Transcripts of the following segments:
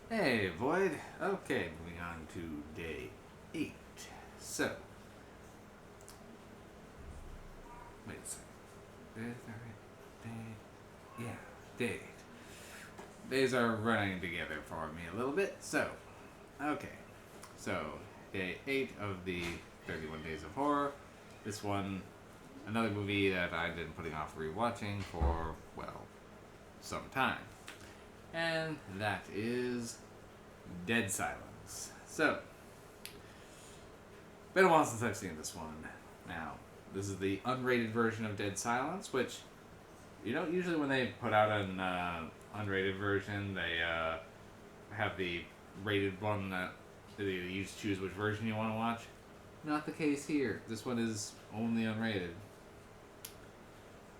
Hey, Void. Okay, moving on to day 8. So, wait a second. Is that right? Yeah, day 8. Days are running together for me a little bit. So, okay. So, day 8 of the 31 Days of Horror. This one, another movie that I've been putting off rewatching for, well, some time. And that is Dead Silence. So, been a while since I've seen this one. Now, this is the unrated version of Dead Silence, which, usually when they put out an unrated version, they have the rated one that you just choose which version you want to watch. Not the case here. This one is only unrated.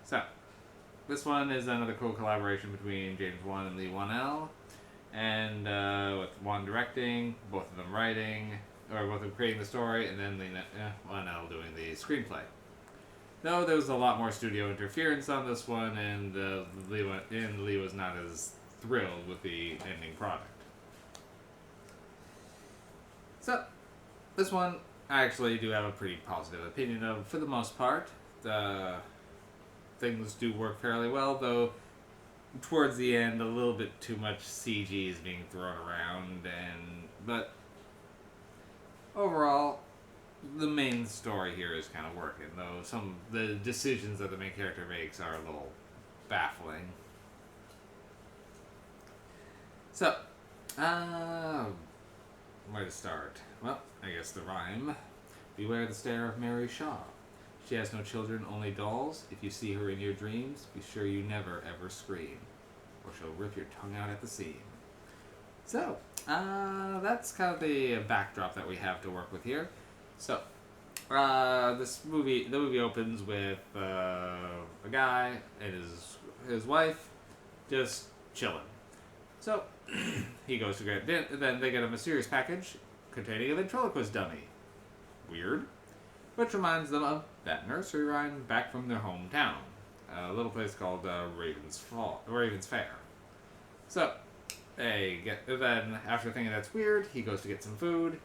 So, this one is another cool collaboration between James Wan and Lee Wanell, and with Wan directing, both of them writing, or both of them creating the story, and then Wanell doing the screenplay. Though there was a lot more studio interference on this one, and Lee was not as thrilled with the ending product. So, this one I actually do have a pretty positive opinion of for the most part. Things do work fairly well, though towards the end a little bit too much CG is being thrown around, but overall the main story here is kind of working, though some the decisions that the main character makes are a little baffling. So, where to start? Well, I guess the rhyme. Beware the stare of Mary Shaw. She has no children, only dolls. If you see her in your dreams, be sure you never ever scream, or she'll rip your tongue out at the seam. So, that's kind of the backdrop that we have to work with here. So, the movie opens with a guy and his wife just chilling. So, he goes to get then they get a mysterious package containing a ventriloquist dummy. Weird. Which reminds them of that nursery rhyme back from their hometown, a little place called Raven's Fair. So, then after thinking that's weird, he goes to get some food,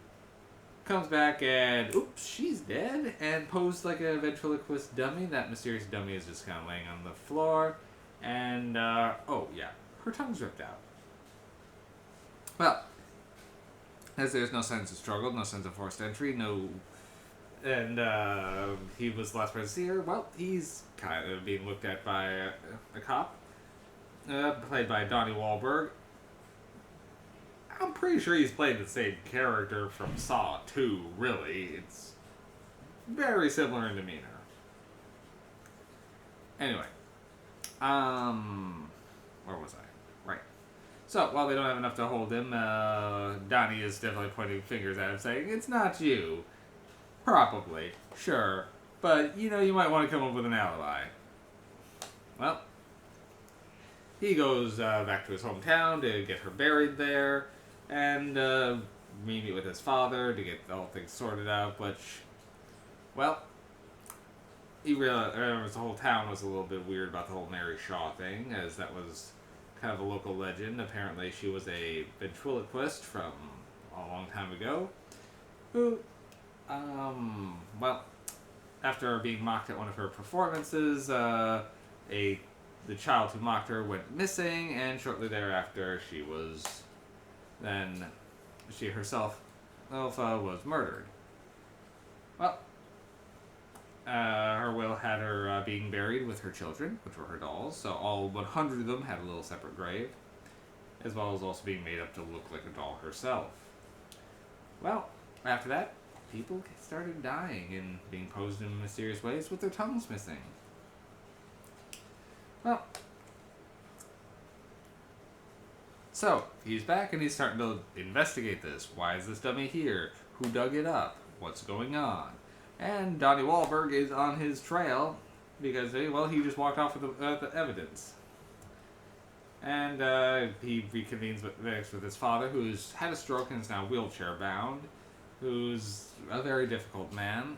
comes back and oops, she's dead, and posed like a ventriloquist dummy. That mysterious dummy is just kind of laying on the floor, and oh yeah, her tongue's ripped out. Well, as there's no sense of struggle, no sense of forced entry, and he was the last person to see her. Well, he's kind of being looked at by a cop, played by Donnie Wahlberg. I'm pretty sure he's played the same character from Saw 2, really. It's very similar in demeanor. Anyway, where was I? Right. So, while they don't have enough to hold him, Donnie is definitely pointing fingers at him, saying, "It's not you." Probably, sure, but you might want to come up with an alibi. Well, he goes back to his hometown to get her buried there, and meet with his father to get the whole thing sorted out, which, well, he realized the whole town was a little bit weird about the whole Mary Shaw thing, as that was kind of a local legend. Apparently she was a ventriloquist from a long time ago, who well, after being mocked at one of her performances, the child who mocked her went missing, and shortly thereafter, she herself, Alpha, was murdered. Well, her will had her being buried with her children, which were her dolls, so all 100 of them had a little separate grave, as well as also being made up to look like a doll herself. Well, after that, people started dying and being posed in mysterious ways with their tongues missing. Well, so he's back and he's starting to investigate this. Why is this dummy here? Who dug it up? What's going on? And Donnie Wahlberg is on his trail because, he just walked off with the evidence. And he reconvenes with his father, who's had a stroke and is now wheelchair bound, who's a very difficult man.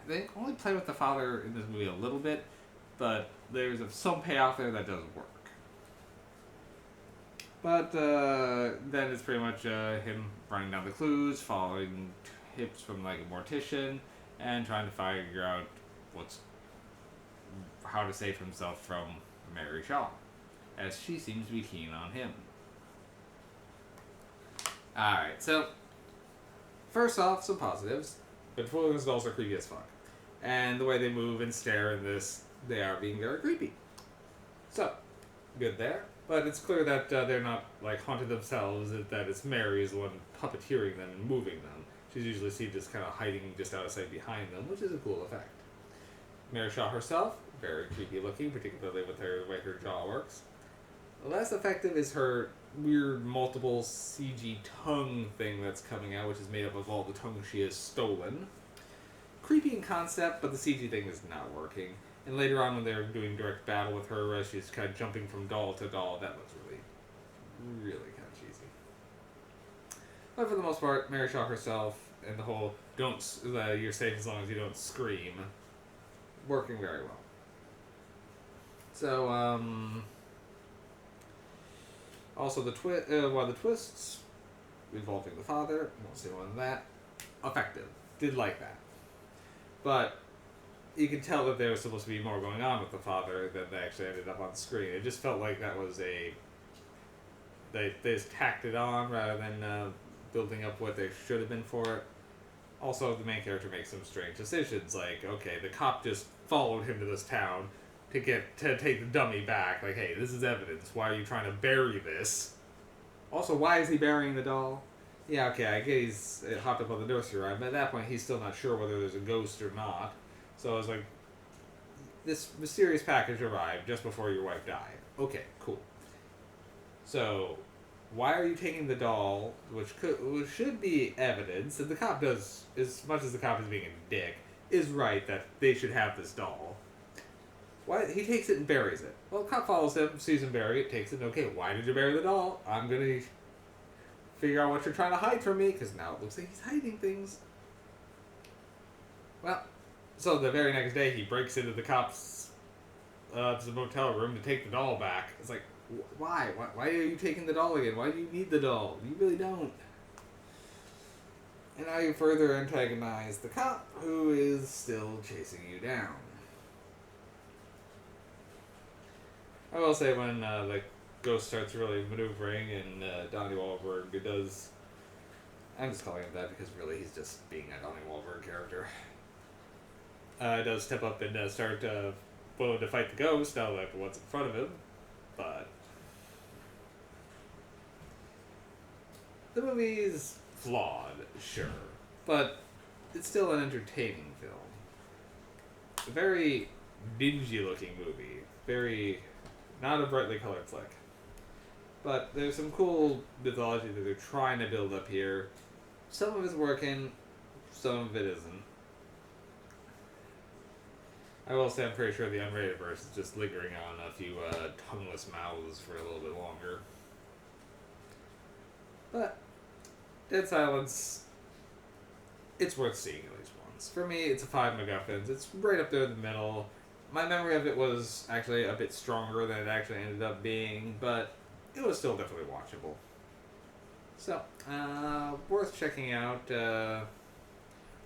They only play with the father in this movie a little bit, but there's some payoff there that doesn't work. But then it's pretty much him running down the clues, following tips from like a mortician, and trying to figure out how to save himself from Mary Shaw, as she seems to be keen on him. Alright, so first off, some positives. Ventriloquist dolls are creepy as fuck. And the way they move and stare in this, they are being very creepy. So, good there. But it's clear that they're not like haunted themselves, that it's Mary is the one puppeteering them and moving them. She's usually seen just kind of hiding just out of sight behind them, which is a cool effect. Mary Shaw herself, very creepy looking, particularly with the way her jaw works. Less effective is her weird multiple CG tongue thing that's coming out, which is made up of all the tongues she has stolen. Creepy in concept, but the CG thing is not working. And later on, when they're doing direct battle with her, as she's kind of jumping from doll to doll, that looks really kind of cheesy. But for the most part, Mary Shaw herself and the whole you're safe as long as you don't scream, working very well. So, also the twists involving the father, won't say more than that, effective. Did like that. But you can tell that there was supposed to be more going on with the father than they actually ended up on screen. It just felt like that was they just tacked it on rather than building up what they should have been for it. Also, the main character makes some strange decisions, like, okay, the cop just followed him to this town to take the dummy back. Like, hey, this is evidence. Why are you trying to bury this? Also, why is he burying the doll? Yeah, okay, I get he's hopped up on the nursery rhyme, but at that point, he's still not sure whether there's a ghost or not. So I was like, this mysterious package arrived just before your wife died. Okay, cool. So, why are you taking the doll, which should be evidence that the cop does, as much as the cop is being a dick, is right that they should have this doll. Why he takes it and buries it? Well, the cop follows him, sees him bury it, takes it. Okay, why did you bury the doll? I'm gonna figure out what you're trying to hide from me, because now it looks like he's hiding things. Well, so the very next day he breaks into the cop's to the motel room to take the doll back. It's like, why? Why are you taking the doll again? Why do you need the doll? You really don't. And now you further antagonize the cop, who is still chasing you down. I will say when the ghost starts really maneuvering and Donnie Wahlberg does... I'm just calling him that because really he's just being a Donnie Wahlberg character. Does step up and start willing to fight the ghost now that what's in front of him. But the movie's flawed, sure, but it's still an entertaining film. It's a very dingy-looking movie. Very... not a brightly colored flick. But there's some cool mythology that they're trying to build up here. Some of it's working, some of it isn't. I will say I'm pretty sure the unrated version is just lingering on a few tongueless mouths for a little bit longer. But Dead Silence, it's worth seeing at least once. For me, it's a 5 MacGuffins. It's right up there in the middle. My memory of it was actually a bit stronger than it actually ended up being, but it was still definitely watchable. So, worth checking out.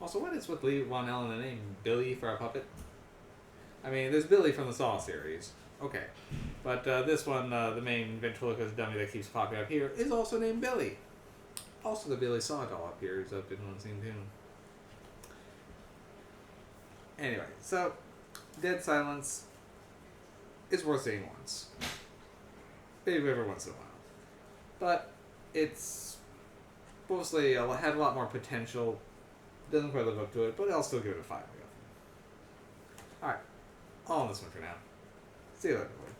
Also, what is with Lee Von Ellen the name? Billy for a puppet? I mean, there's Billy from the Saw series. Okay. But this one, the main ventriloquist dummy that keeps popping up here, is also named Billy. Also, the Billy Saw doll up here is up in one scene too. Anyway, so... Dead Silence is worth seeing once. Maybe every once in a while. But it's mostly had a lot more potential. Doesn't quite live up to it, but I'll still give it a 5. Alright. All on this one for now. See you later, everybody.